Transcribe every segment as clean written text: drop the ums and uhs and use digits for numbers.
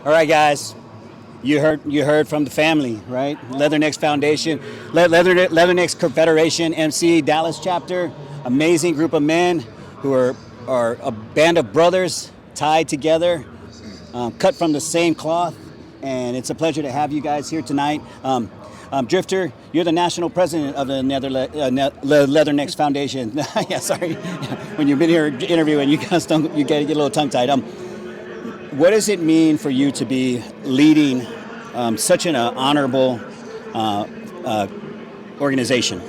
All right, guys. You heard from the family, right? Leathernecks Foundation, Leathernecks Confederation, MC Dallas chapter. Amazing group of men who are a band of brothers tied together, cut from the same cloth. And it's a pleasure to have you guys here tonight. Drifter, you're the national president of the Leathernecks Foundation. Yeah, sorry. When you've been here interviewing, you guys you get a little tongue tied. What does it mean for you to be leading such an honorable organization?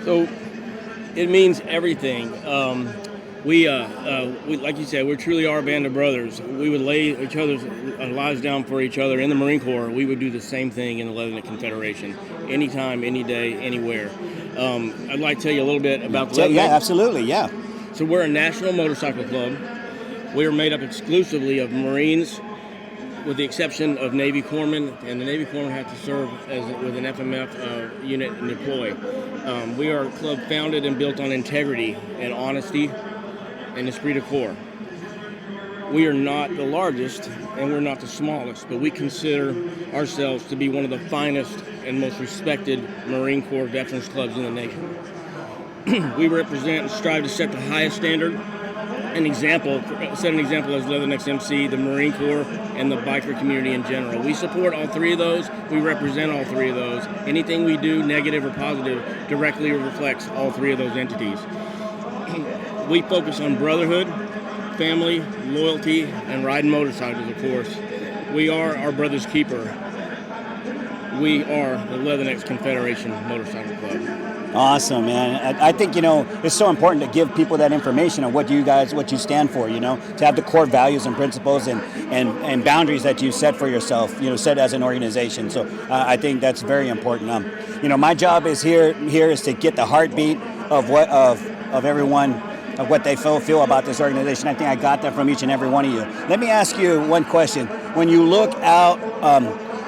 So it means everything. We, like you said, we truly are a band of brothers. We would lay each other's lives down for each other in the Marine Corps. We would do the same thing in the Leathernecks Confederation, anytime, any day, anywhere. I'd like to tell you a little bit about the Leathernecks. Yeah, absolutely, yeah. So we're a national motorcycle club. We are made up exclusively of Marines, with the exception of Navy Corpsmen, and the Navy Corpsmen have to serve with an FMF unit and deploy. We are a club founded and built on integrity and honesty and esprit de corps. We are not the largest and we're not the smallest, but we consider ourselves to be one of the finest and most respected Marine Corps veterans clubs in the nation. We represent and strive to set the highest standard, set an example as Leathernecks MC, the Marine Corps, and the biker community in general. We support all three of those. We represent all three of those. Anything we do, negative or positive, directly reflects all three of those entities. We focus on brotherhood, family, loyalty, and riding motorcycles, of course. We are our brother's keeper. We are the Leathernecks Confederation Motorcycle Club. Awesome, man. I think, it's so important to give people that information on what you stand for, to have the core values and principles and boundaries that you set for yourself, set as an organization. So I think that's very important. My job is here is to get the heartbeat of everyone, of what they feel about this organization. I think I got that from each and every one of you. Let me ask you one question. When you look out,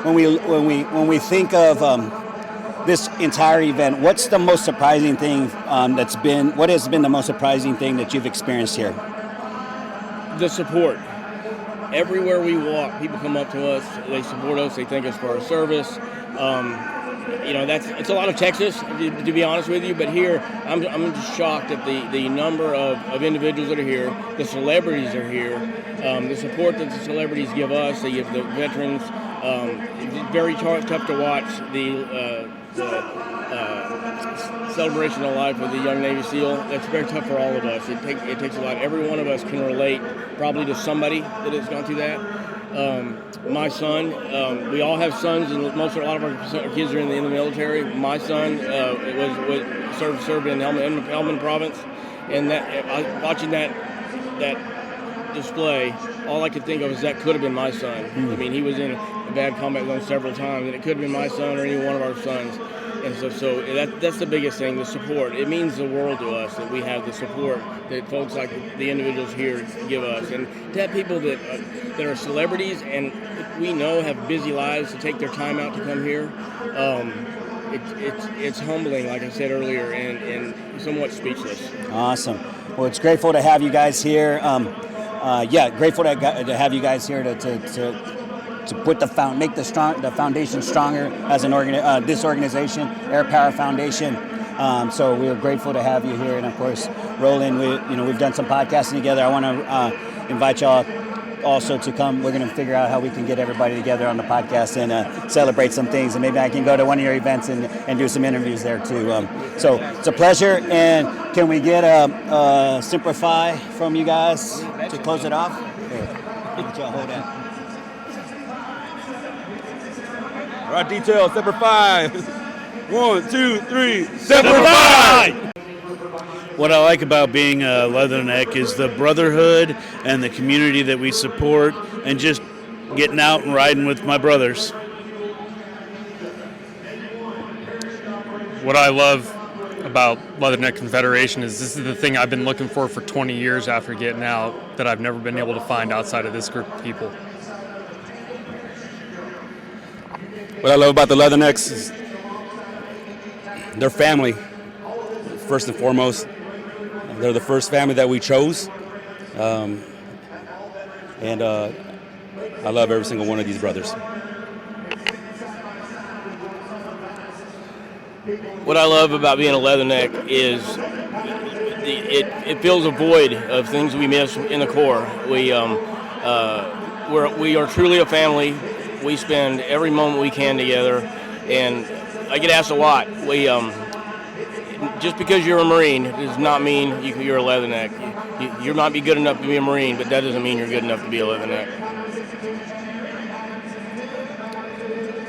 when we think of this entire event, what's the most surprising thing what has been the most surprising thing that you've experienced here? The support. Everywhere we walk, people come up to us, they support us, they thank us for our service. It's a lot of Texas, to be honest with you, but here I'm just shocked at the number of individuals that are here. The celebrities are here. The support that the celebrities give us, they give the veterans. It's very tough to watch the celebration of life with the young Navy SEAL. That's very tough for all of us. It takes a lot. Every one of us can relate probably to somebody that has gone through that. My son, we all have sons, and a lot of our kids are in the military. My son served in Helmand Province, and watching that display, all I could think of is that could have been my son. I mean, he was in a bad combat zone several times, and it could have been my son or any one of our sons. And so that's the biggest thing, the support. It means the world to us that we have the support that folks like the individuals here give us. And to have people that are celebrities and we know have busy lives to take their time out to come here, it's humbling, like I said earlier, and somewhat speechless. Awesome. Well, it's grateful to have you guys here. Grateful to have you guys here to put make the foundation stronger as this organization, Airpower Foundation. So we're grateful to have you here, and of course, Roland. We've done some podcasting together. I want to invite y'all also to come. We're going to figure out how we can get everybody together on the podcast and celebrate some things, and maybe I can go to one of your events and do some interviews there too. So it's a pleasure, and can we get a Simplify from you guys to close it off? Here, let y'all hold that. All right, details, Simplify. 1, 2, 3, Simplify! What I like about being a Leatherneck is the brotherhood and the community that we support, and just getting out and riding with my brothers. What I love about Leathernecks Confederation is this is the thing I've been looking for 20 years after getting out that I've never been able to find outside of this group of people. What I love about the Leathernecks is their family, first and foremost. They're the first family that we chose. I love every single one of these brothers. What I love about being a Leatherneck is it fills a void of things we miss in the Corps. We are truly a family. We spend every moment we can together, and I get asked a lot. Just because you're a Marine does not mean you're a Leatherneck. You might be good enough to be a Marine, but that doesn't mean you're good enough to be a Leatherneck.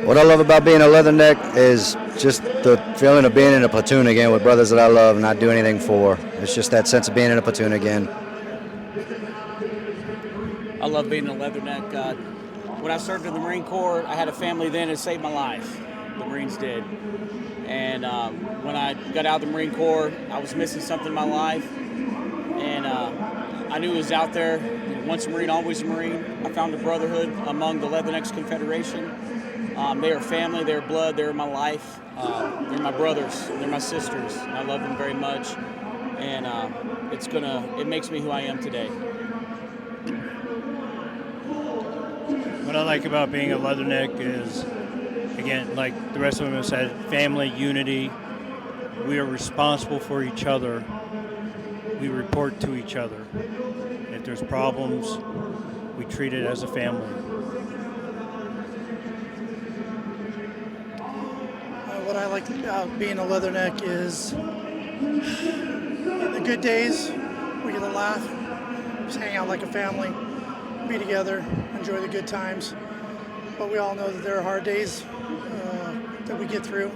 What I love about being a Leatherneck is just the feeling of being in a platoon again with brothers that I love and not do anything for. It's just that sense of being in a platoon again. I love being a Leatherneck. When I served in the Marine Corps, I had a family then that saved my life. The Marines did. And when I got out of the Marine Corps, I was missing something in my life. And I knew it was out there. Once a Marine, always a Marine. I found the Brotherhood among the Leathernecks Confederation. They are family, they're blood, they're my life. They're my brothers, they're my sisters. And I love them very much. And it makes me who I am today. What I like about being a Leatherneck is, again, like the rest of them have said, family, unity. We are responsible for each other. We report to each other. If there's problems, we treat it as a family. What I like about being a Leatherneck is in the good days, we get to laugh, just hang out like a family, be together, enjoy the good times. But we all know that there are hard days that we get through,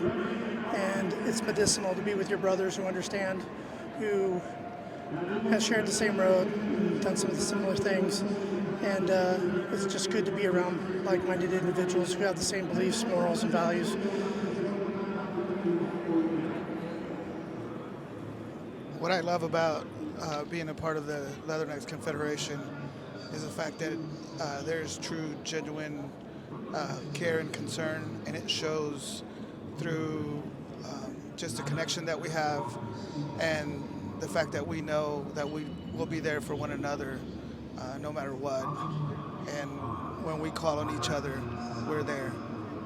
and it's medicinal to be with your brothers who understand, who have shared the same road, done some of the similar things, and it's just good to be around like-minded individuals who have the same beliefs, morals, and values. What I love about being a part of the Leathernecks Confederation is the fact that there's true, genuine care and concern, and it shows through just the connection that we have and the fact that we know that we will be there for one another no matter what. And when we call on each other, we're there.